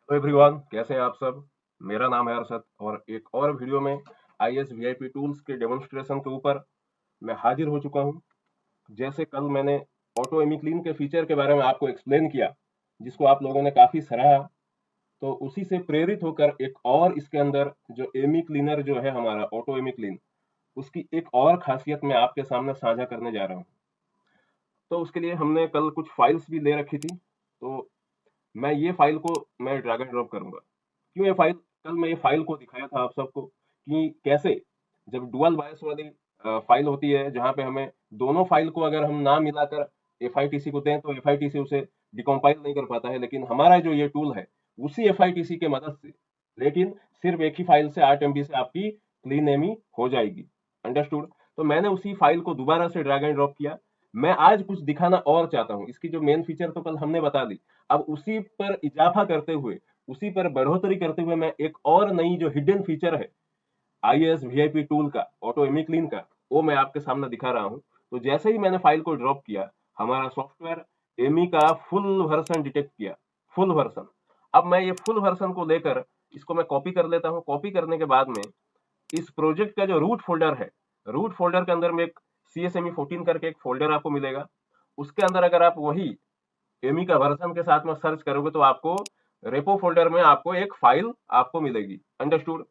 Hello everyone, कैसे हैं आप सब। मेरा नाम है अरशद और एक और वीडियो में आईएएस वीआईपी टूल्स के डेमोन्स्ट्रेशन के ऊपर मैं हाजिर हो चुका हूं। जैसे कल मैंने ऑटो एमी क्लीन के फीचर के बारे में आपको एक्सप्लेन किया, जिसको आप लोगों ने काफी सराहा, तो उसी से प्रेरित होकर एक और इसके अंदर जो एमी क्लीनर जो है हमारा ऑटो एमी क्लीन, उसकी एक और खासियत मैं आपके सामने साझा करने जा रहा हूँ। तो उसके लिए हमने कल कुछ फाइल्स भी ले रखी थी, तो मैं ये फाइल को मैं ड्रैग एंड ड्रॉप करूंगा। क्यों ये फाइल, कल मैं ये फाइल को दिखाया था आप सबको कि कैसे जब डुअल बायस वाली फाइल होती है, जहां पे हमें दोनों फाइल को अगर हम ना मिलाकर एफआईटीसी को दें तो एफआईटीसी उसे डिकम्पाइल नहीं कर पाता है, लेकिन हमारा जो ये टूल है उसी एफआईटीसी के मदद से, लेकिन सिर्फ एक ही फाइल से 8 MB से आपकी क्लीन एमी हो जाएगी। अंडरस्टूड। तो मैंने उसी फाइल को दोबारा से ड्रैग एंड ड्रॉप किया। मैं आज कुछ दिखाना और चाहता हूँ। इसकी जो मेन फीचर तो कल हमने बता दी, अब उसी पर इजाफा करते हुए, उसी पर बढ़ोतरी करते हुए मैं एक और नई जो हिडन फीचर है आईएएस वीआईपी टूल का, ऑटो एमी क्लीन का, वो मैं आपके सामने दिखा रहा हूं। तो जैसे ही मैंने फाइल को ड्रॉप किया, हमारा सॉफ्टवेयर एमी का फुल वर्जन डिटेक्ट किया। Full version. अब मैं ये फुल वर्जन को लेकर इसको मैं कॉपी कर लेता हूं। कॉपी करने के बाद में इस प्रोजेक्ट का जो रूट फोल्डर है, रूट फोल्डर के अंदर में एक CSME14 करके एक फोल्डर आपको मिलेगा। उसके अंदर अगर आप वही एमी का वर्जन के साथ में सर्च करोगे तो आपको रेपो फोल्डर में आपको एक फाइल आपको मिलेगी। अंडरस्टूड।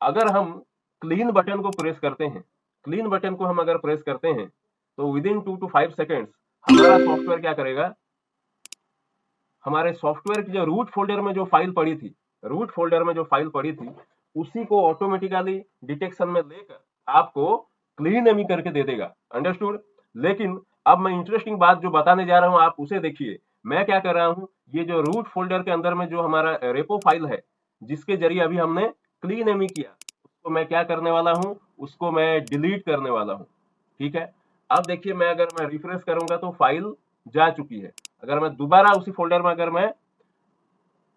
अगर हम क्लीन बटन को प्रेस करते हैं, क्लीन बटन को हम अगर प्रेस करते हैं, तो विद इन 2 to 5 सेकेंड्स हमारा सॉफ्टवेयर क्या करेगा, हमारे सॉफ्टवेयर की जो रूट फोल्डर में जो फाइल पड़ी थी, रूट फोल्डर में जो फाइल पड़ी थी, उसी को ऑटोमेटिकली डिटेक्शन में लेकर आपको क्लीन एमी करके दे देगा। अंडरस्टूड। लेकिन अब मैं इंटरेस्टिंग बात जो बताने जा रहा हूं, आप उसे देखिए। मैं क्या कर रहा हूं, ये जो रूट फोल्डर के अंदर में जो हमारा रेपो फाइल है, जिसके जरिए अभी हमने क्लीन एमी किया, उसको मैं क्या करने वाला हूं, उसको मैं डिलीट करने वाला हूं। ठीक है। अब देखिए, मैं अगर मैं रिफ्रेश करूंगा तो फाइल जा चुकी है। अगर मैं दोबारा उसी फोल्डर में अगर मैं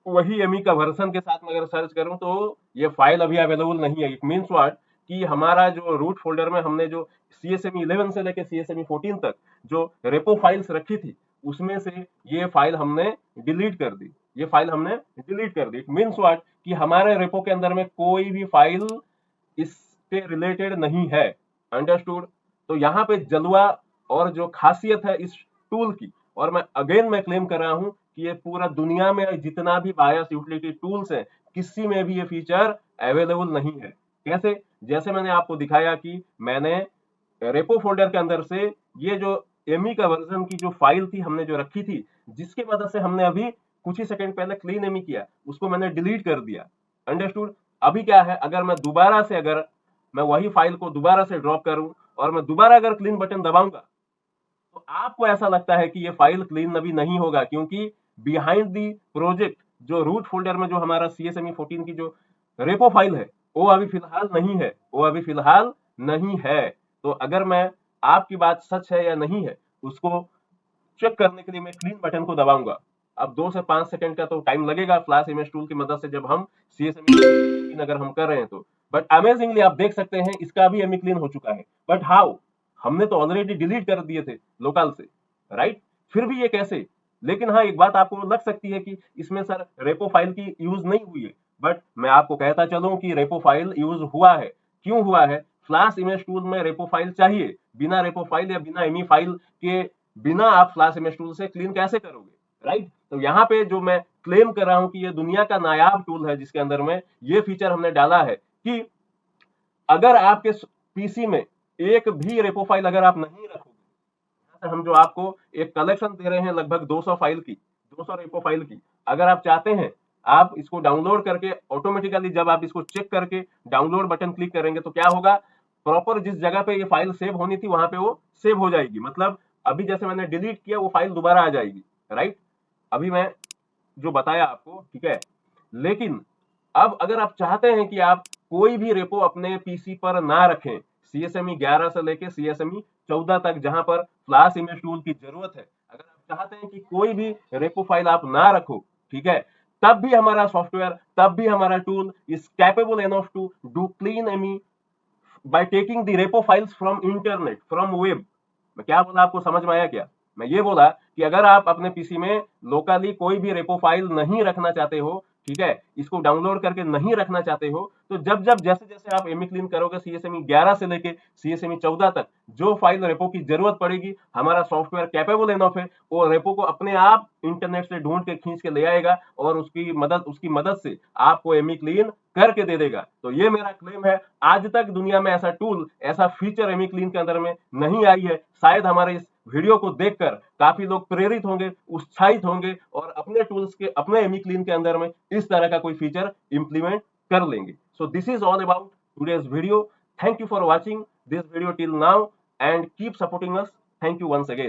वही एमी का वर्जन के साथ में अगर सर्च करूं तो ये फाइल अभी अवेलेबल नहीं है। इट मीन्स व्हाट, कि हमारा जो रूट फोल्डर में हमने जो CSME11 से लेकर CSME14 तक जो रेपो फाइल्स रखी थी, उसमें से ये फाइल हमने डिलीट कर दी। ये फाइल हमने डिलीट कर दी। इट मीन्स व्हाट, कि हमारे रेपो के अंदर में कोई भी फाइल इसके रिलेटेड नहीं है। अंडरस्टूड। तो यहाँ पे जलवा और जो खासियत है इस टूल की, और मैं अगेन मैं क्लेम कर रहा हूं कि ये पूरा दुनिया में जितना भी बायस यूटिलिटी टूल्स है, किसी में भी ये फीचर अवेलेबल नहीं है। कैसे? जैसे मैंने आपको दिखाया कि मैंने रेपो फोल्डर के अंदर से ये जो एमी का वर्जन की जो फाइल थी हमने जो रखी थी, जिसकी मदद से हमने अभी कुछ ही सेकंड पहले क्लीन एमी किया, उसको मैंने डिलीट कर दिया। अंडरस्टूड। अभी क्या है, अगर मैं दोबारा से अगर मैं वही फाइल को दोबारा से ड्रॉप करूं और मैं दोबारा अगर क्लीन बटन दबाऊंगा, तो आपको ऐसा लगता है कि ये फाइल क्लीन अभी नहीं होगा, क्योंकि बिहाइंड दी प्रोजेक्ट जो रूट फोल्डर में जो हमारा CSME14 की जो रेपो फाइल है, वो अभी फिलहाल नहीं है। वो अभी फिलहाल नहीं है। तो अगर मैं आपकी बात सच है या नहीं है, उसको चेक करने के लिए मैं क्लीन बटन को दबाऊंगा। अब 2 से 5 सेकंड का तो टाइम लगेगा फ्लैश इमेज टूल की मदद से, जब हम CSME अगर हम कर रहे हैं तो। बट अमेजिंगली आप देख सकते हैं इसका भी एमी क्लीन हो चुका है। बट हाउ, हमने तो ऑलरेडी डिलीट कर दिए थे लोकल से, राइट। फिर भी ये कैसे? लेकिन हाँ, एक बात आपको लग सकती है कि इसमें सर रेपो फाइल की यूज नहीं हुई है। बट मैं आपको कहता चलूं कि रेपो फाइल यूज हुआ है। क्यों हुआ है? फ्लैश इमेज टूल में रेपो फाइल चाहिए। बिना रेपो फाइल या बिना एमी फाइल के बिना आप फ्लैश इमेज टूल से क्लीन कैसे करोगे, राइट। तो यहाँ पे जो मैं क्लेम कर रहा हूं कि ये दुनिया का नायाब टूल है, जिसके अंदर में ये फीचर हमने डाला है कि अगर आपके पीसी में एक भी रेपो फाइल अगर आप नहीं रखोगे, हम जो आपको एक कलेक्शन दे रहे हैं लगभग 200 फाइल की, 200 रेपो फाइल की, अगर आप चाहते हैं, आप इसको डाउनलोड करके ऑटोमेटिकली जब आप इसको चेक करके डाउनलोड बटन क्लिक करेंगे तो क्या होगा, प्रॉपर जिस जगह पे ये फाइल सेव होनी थी वहां पे वो सेव हो जाएगी। मतलब अभी जैसे मैंने डिलीट किया, वो फाइल दोबारा आ जाएगी, राइट। अभी मैं जो बताया आपको, ठीक है। लेकिन अब अगर आप चाहते हैं कि आप कोई भी रेपो अपने पीसी पर ना रखें, CSME11 से लेके CSME14 तक, जहां पर फ्लैश इमेज टूल की जरूरत है, अगर आप चाहते हैं कि कोई भी रेपो फाइल आप ना रखो, ठीक है, तब भी हमारा सॉफ्टवेयर, तब भी हमारा tool is capable enough to do clean Amy by taking the repo files from internet, from web. मैं क्या बोला, आपको समझ में आया क्या? मैं ये बोला कि अगर आप अपने पीसी में लोकली कोई भी रेपो फाइल नहीं रखना चाहते हो, ठीक है, इसको डाउनलोड करके नहीं रखना चाहते हो, तो जब जब जैसे जैसे आप एमी क्लीन करोगे सीएसएमई 11 से लेके सीएसएमई 14 तक, जो फाइल रेपो की जरूरत पड़ेगी, हमारा सॉफ्टवेयर कैपेबल एनफ है, वो रेपो को अपने आप इंटरनेट से ढूंढ के खींच के ले आएगा और उसकी मदद से आपको एमी क्लीन करके दे देगा। तो ये मेरा क्लेम है, आज तक दुनिया में ऐसा टूल, ऐसा फीचर एमी क्लीन के अंदर में नहीं आई है। शायद हमारे इस वीडियो को देखकर काफी लोग प्रेरित होंगे, उत्साहित होंगे और अपने टूल्स के, अपने एमी क्लीन के अंदर में इस तरह का कोई फीचर इंप्लीमेंट कर लेंगे। So this is all about today's video. Thank you for watching this video till now and keep supporting us. Thank you once again.